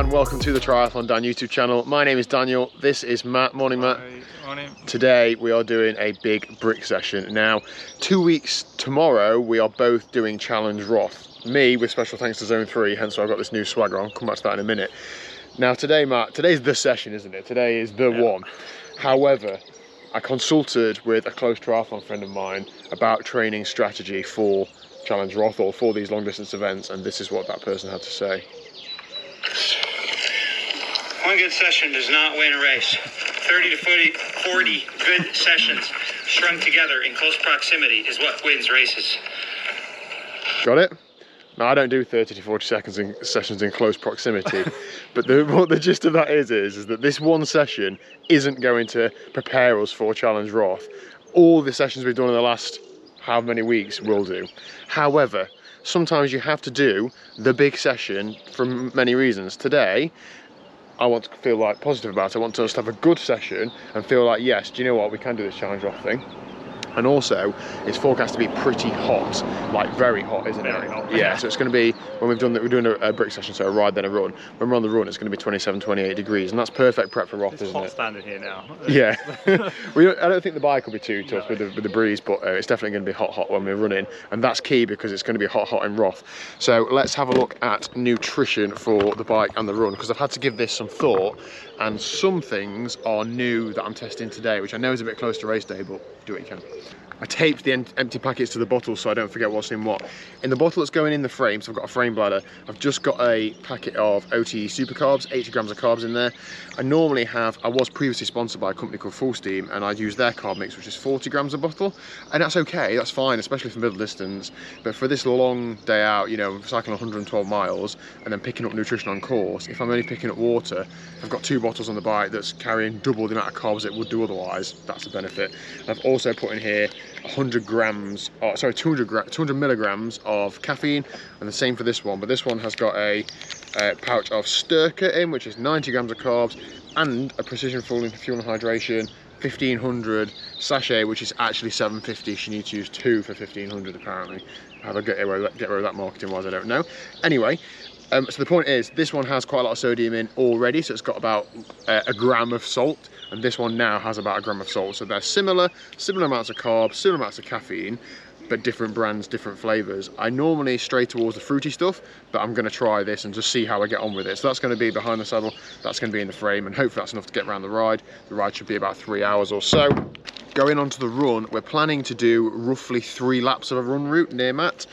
and welcome to the Triathlon Dan YouTube channel. My name is Daniel, this is Matt. Morning, Matt. Hi. Morning. Today we are doing a big brick session. Now, 2 weeks tomorrow, we are both doing Challenge Roth. Me with special thanks to Zone 3, hence why I've got this new swagger on. I'll come back to that in a minute. Now today, Matt, today's the session, isn't it? Today is the one. However, I consulted with a close triathlon friend of mine about training strategy for Challenge Roth or for these long distance events, and this is what that person had to say. One good session does not win a race. 30 to 40 good sessions strung together in close proximity is what wins races. Got it? Now, I don't do 30 to 40 seconds in sessions in close proximity, but what the gist of that is that this one session isn't going to prepare us for Challenge Roth. All the sessions we've done in the last how many weeks will do. However, sometimes you have to do the big session for many reasons. Today, I want to feel like positive about it. I want to just have a good session and feel like, yes, do you know what, we can do this Challenge Roth thing. And also, it's forecast to be pretty hot, like very hot, isn't it? Very hot. Yeah, so it's going to be, when we're doing a brick session, so a ride then a run. When we're on the run, it's going to be 27, 28 degrees, and that's perfect prep for Roth, isn't it? It's hot standing here now. Yeah. I don't think the bike will be too tough with the breeze, but it's definitely going to be hot when we're running, and that's key because it's going to be hot in Roth. So let's have a look at nutrition for the bike and the run, because I've had to give this some thought, and some things are new that I'm testing today, which I know is a bit close to race day, but do what you can. I taped the empty packets to the bottle so I don't forget what's in what. In the bottle that's going in the frame, so I've got a frame bladder, I've just got a packet of OTE Super Carbs, 80 grams of carbs in there. I was previously sponsored by a company called Full Steam, and I use their carb mix, which is 40 grams a bottle. And that's okay, that's fine, especially for middle distance. But for this long day out, you know, cycling 112 miles and then picking up nutrition on course, if I'm only picking up water, I've got 2 bottles on the bike that's carrying double the amount of carbs it would do otherwise. That's a benefit. I've also put in here 200 milligrams of caffeine, and the same for this one, but this one has got a pouch of Styrka in, which is 90 grams of carbs, and a Precision Fuel and Hydration 1500 sachet, which is actually 750. She needs to use 2 for 1500 apparently. How do I get rid of that marketing wise, I don't know. Anyway, so the point is, this one has quite a lot of sodium in already, so it's got about a gram of salt, and this one now has about a gram of salt. So they're similar amounts of carbs, similar amounts of caffeine, but different brands, different flavors. I normally stray towards the fruity stuff, but I'm going to try this and just see how I get on with it. So that's going to be behind the saddle, that's going to be in the frame, and hopefully that's enough to get around the ride. The ride should be about 3 hours or so. Going on to the run, we're planning to do roughly 3 laps of a run route near Matt.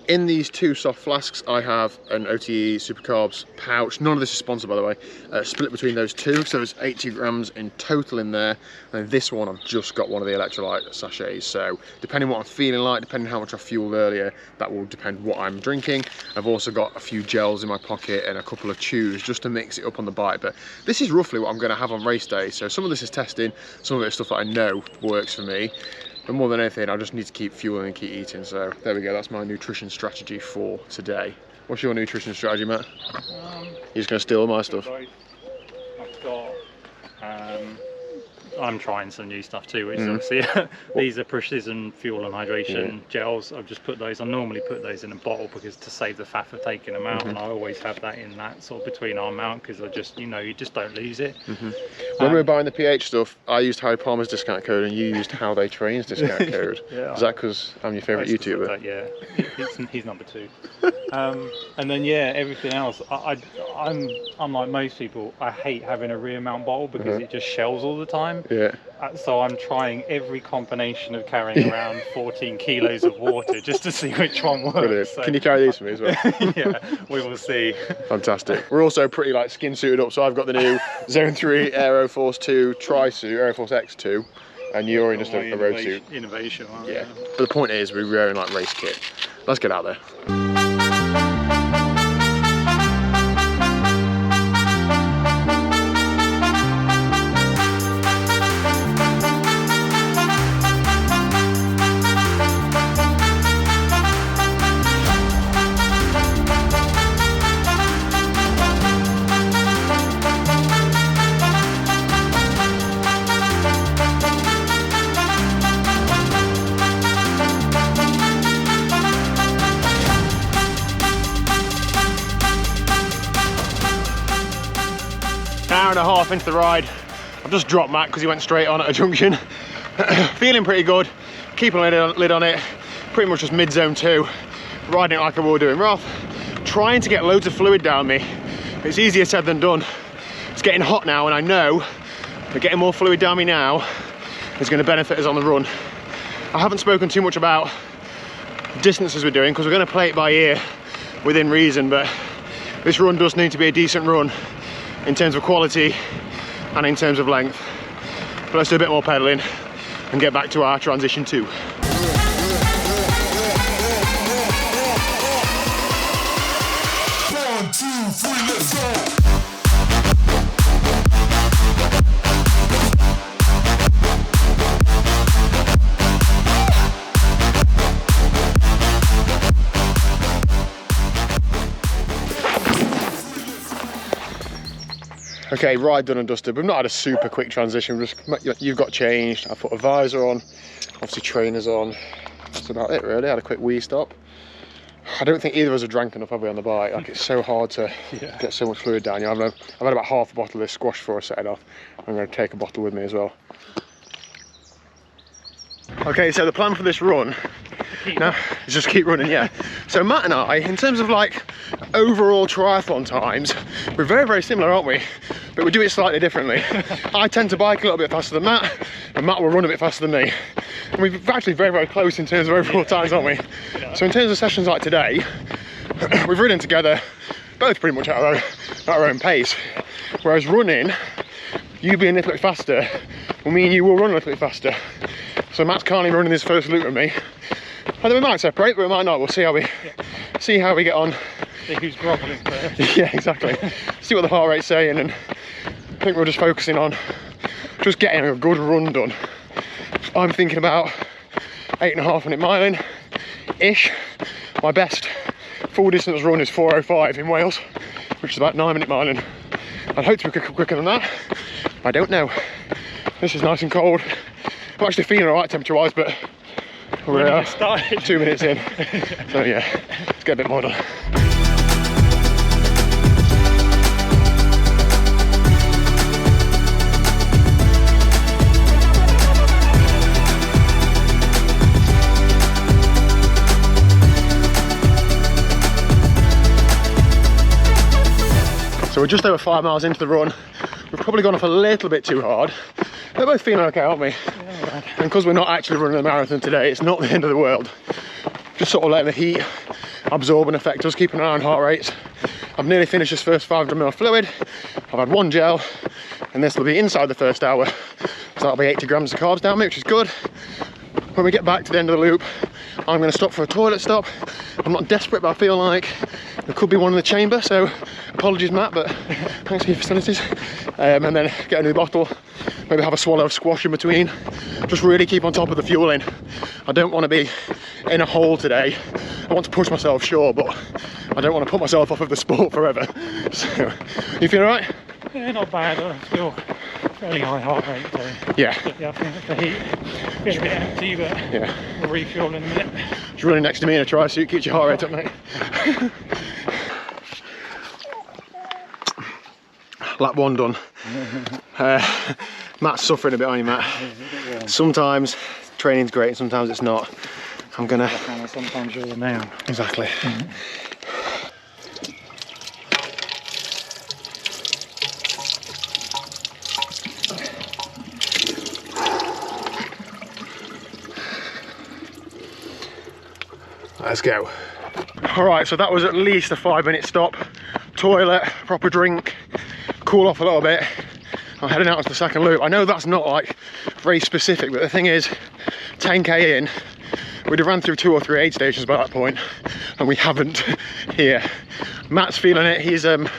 In these 2 soft flasks, I have an OTE Super Carbs pouch. None of this is sponsored, by the way. Split between those 2, so there's 80 grams in total in there. And this one, I've just got one of the electrolyte sachets. So depending what I'm feeling like, depending how much I fueled earlier, that will depend what I'm drinking. I've also got a few gels in my pocket and a couple of chews just to mix it up on the bike. But this is roughly what I'm going to have on race day. So some of this is testing, some of it is stuff that I know works for me. But more than anything, I just need to keep fueling and keep eating. So there we go, that's my nutrition strategy for today. What's your nutrition strategy, Matt? You're just going to steal all my stuff? I've got, I'm trying some new stuff too, which is obviously, these are Precision Fuel and Hydration gels. I've just put those, I normally put those in a bottle because to save the faff of taking them out, and I always have that in that sort of between arm mount because I just, you just don't lose it. When we were buying the PH stuff, I used Harry Palmer's discount code and you used How They Train's discount code. Is that because I'm your favourite YouTuber? That, yeah, he's number 2. And then everything else, I'm like most people, I hate having a rear mount bottle because it just shells all the time. Yeah. So I'm trying every combination of carrying around 14 kilos of water just to see which one works. Brilliant. So, can you carry these for me as well? Yeah, we will see. Fantastic. We're also pretty like skin suited up, so I've got the new Zone 3 Aeroforce 2 tri-suit, Aeroforce X2, and you're in just a road suit. Innovation, yeah. But the point is, we're wearing like race kit. Let's get out there. and a half into the ride. I've just dropped Matt because he went straight on at a junction. Feeling pretty good, keeping a lid on it, pretty much just mid-zone 2, riding it like I will do in Roth, trying to get loads of fluid down me. It's easier said than done. It's getting hot now, and I know that getting more fluid down me now is going to benefit us on the run. I haven't spoken too much about distances we're doing because we're going to play it by ear within reason, but this run does need to be a decent run in terms of quality and in terms of length. But let's do a bit more pedaling and get back to our transition 2. 1, 2, 3, let's go. Okay, ride done and dusted. We've not had a super quick transition. You've got changed. I put a visor on, obviously trainers on. That's about it really. I had a quick wee stop. I don't think either of us have drank enough, have we, on the bike? Like, it's so hard to get so much fluid down you. I've had about half a bottle of this squash before I set it off. I'm going to take a bottle with me as well. Okay, so the plan for this run now is just keep running, yeah. So Matt and I, in terms of like overall triathlon times, we're very, very similar, aren't we? But we do it slightly differently. I tend to bike a little bit faster than Matt, and Matt will run a bit faster than me. And we're actually very, very close in terms of overall times, aren't we? So in terms of sessions like today, we've ridden together, both pretty much at our own pace. Whereas running, you being a little bit faster, well, me and you will run a little bit faster. So Matt's currently running his first loop with me. I think we might separate, but we might not. We'll see how we get on. See who's groveling first. Yeah, exactly. See what the heart rate's saying, and I think we're just focusing on just getting a good run done. I'm thinking about 8.5 minute miling ish. My best full distance run is 4:05 in Wales, which is about 9 minute miling. I'd hope to be quicker than that. I don't know. This is nice and cold. I'm actually feeling alright temperature wise, but we're 2 minutes in. So yeah, let's get a bit more done. So we're just over 5 miles into the run. We've probably gone off a little bit too hard. We're both feeling okay, aren't we? Yeah, and because we're not actually running a marathon today, it's not the end of the world. Just sort of letting the heat absorb and affect us, keeping an eye on heart rates. I've nearly finished this first 500 ml fluid. I've had 1 gel, and this will be inside the first hour. So that'll be 80 grams of carbs down me, which is good. When we get back to the end of the loop, I'm going to stop for a toilet stop. I'm not desperate, but I feel like there could be one in the chamber, so apologies Matt, but thanks for your facilities. And then get a new bottle, maybe have a swallow of squash in between. Just really keep on top of the fueling. I don't want to be in a hole today. I want to push myself, sure, but I don't want to put myself off of the sport forever. So, you feel alright? Yeah, not bad. I feel fairly high heart rate. So yeah. Yeah, I think the heat feels a bit empty, but yeah, we'll refuel in a minute. Just running next to me in a tri-suit keeps your heart rate up, mate. Lap 1 done. Matt's suffering a bit, aren't you, Matt? Sometimes training's great, sometimes it's not. I'm gonna. Sometimes you're the man. Exactly. Let's go. All right, so that was at least a 5-minute stop. Toilet, proper drink, cool off a little bit. I'm heading out to the second loop. I know that's not like very specific, but the thing is, 10k in, we'd have ran through 2 or 3 aid stations by that point, and we haven't here. Matt's feeling it. He's gonna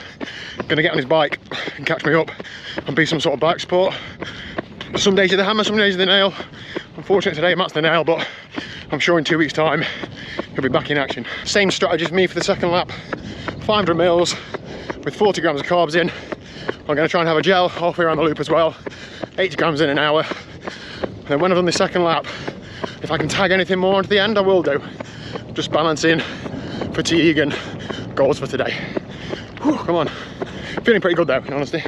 get on his bike and catch me up and be some sort of bike support. Some days are the hammer, some days are the nail. Unfortunately today Matt's the nail, but I'm sure in 2 weeks time he'll be back in action. Same strategy as me for the second lap. 500 mils with 40 grams of carbs in. I'm going to try and have a gel halfway around the loop as well. 80 grams in an hour. And then when I've done the second lap, if I can tag anything more onto the end, I will do. Just balancing fatigue and goals for today. Whew, come on. Feeling pretty good though, in honesty.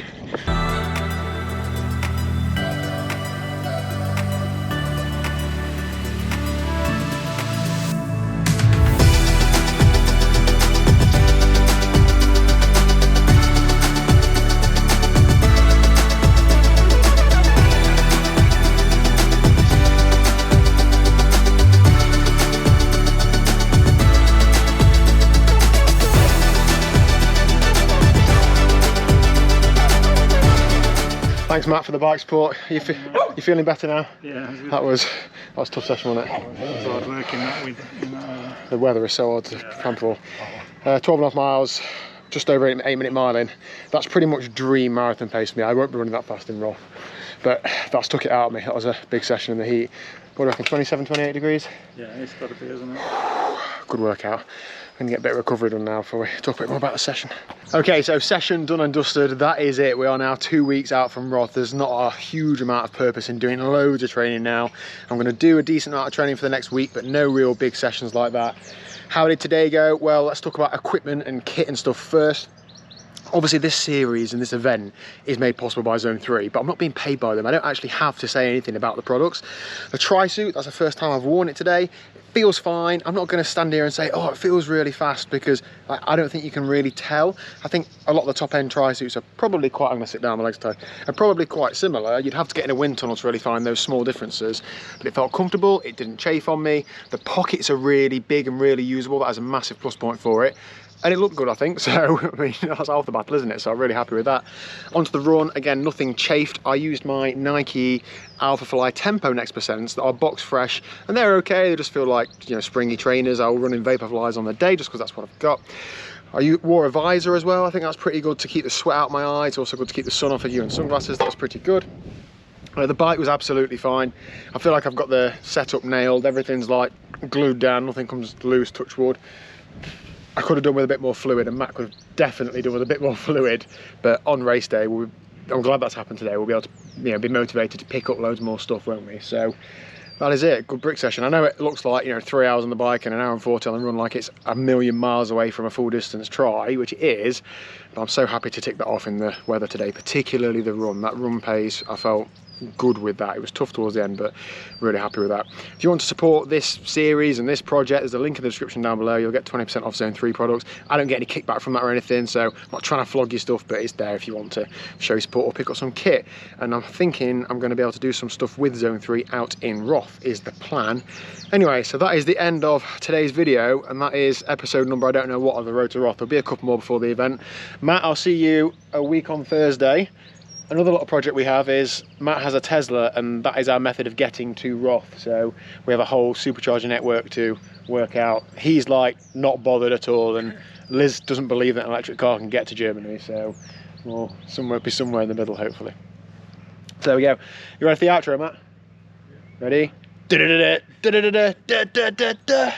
Thanks, Matt, for the bike support. You feeling better now? Yeah, That was a tough session, wasn't it? it's hard work in that The weather is so hard to plan for. 12.5 miles, just over 8-minute mile in. That's pretty much dream marathon pace for me. I won't be running that fast in Roth, but that's took it out of me. That was a big session in the heat. What do you reckon, 27, 28 degrees? Yeah, it's got to be, isn't it? Good workout. I'm gonna get a bit of recovery done now before we talk a bit more about the session. Okay, so session done and dusted. That is it. We are now 2 weeks out from Roth. There's not a huge amount of purpose in doing loads of training now. I'm gonna do a decent amount of training for the next week, but no real big sessions like that. How did today go? Well, let's talk about equipment and kit and stuff first. Obviously this series and this event is made possible by Zone 3, but I'm not being paid by them. I don't actually have to say anything about the products. The tri-suit, that's the first time I've worn it today. It feels fine. I'm not gonna stand here and say, oh, it feels really fast, because I don't think you can really tell. I think a lot of the top end tri-suits are probably quite, I'm gonna sit down, my legs tied, are probably quite similar. You'd have to get in a wind tunnel to really find those small differences, but it felt comfortable. It didn't chafe on me. The pockets are really big and really usable. That is a massive plus point for it. And it looked good, I think, so I mean, that's half the battle, isn't it? So I'm really happy with that. Onto the run, again, nothing chafed. I used my Nike Alphafly Tempo Next Percents that are box fresh, and they're okay. They just feel like, you know, springy trainers. I'll run in Vaporflies on the day just because that's what I've got. I wore a visor as well. I think that's pretty good to keep the sweat out my eye. It's also good to keep the sun off of you, and sunglasses. That was pretty good. The bike was absolutely fine. I feel like I've got the setup nailed. Everything's like glued down. Nothing comes loose, touch wood. I could have done with a bit more fluid, and Matt could have definitely done with a bit more fluid, but on race day, I'm glad that's happened today. We'll be able to, you know, be motivated to pick up loads more stuff, won't we? So that is it. Good brick session. I know it looks like, you know, 3 hours on the bike and an hour and 40 on the run, like it's a million miles away from a full distance try, which it is, but I'm so happy to tick that off in the weather today, particularly the run. That run pace, I felt good with that. It was tough towards the end, but really happy with that. If you want to support this series and this project, there's a link in the description down below. You'll get 20% off Zone 3 products. I don't get any kickback from that or anything, so I'm not trying to flog your stuff, but it's there if you want to show your support or pick up some kit. And I'm thinking I'm going to be able to do some stuff with Zone 3 out in Roth is the plan. Anyway, so that is the end of today's video, and that is episode number, I don't know what, of the Road to Roth. There'll be a couple more before the event. Matt, I'll see you a week on Thursday. Another little project we have is Matt has a Tesla, and that is our method of getting to Roth. So we have a whole supercharger network to work out. He's like not bothered at all, and Liz doesn't believe that an electric car can get to Germany. So we'll be somewhere in the middle, hopefully. So there we go. You ready for the outro, Matt? Ready? Da-da-da-da, da-da-da-da, da-da-da-da.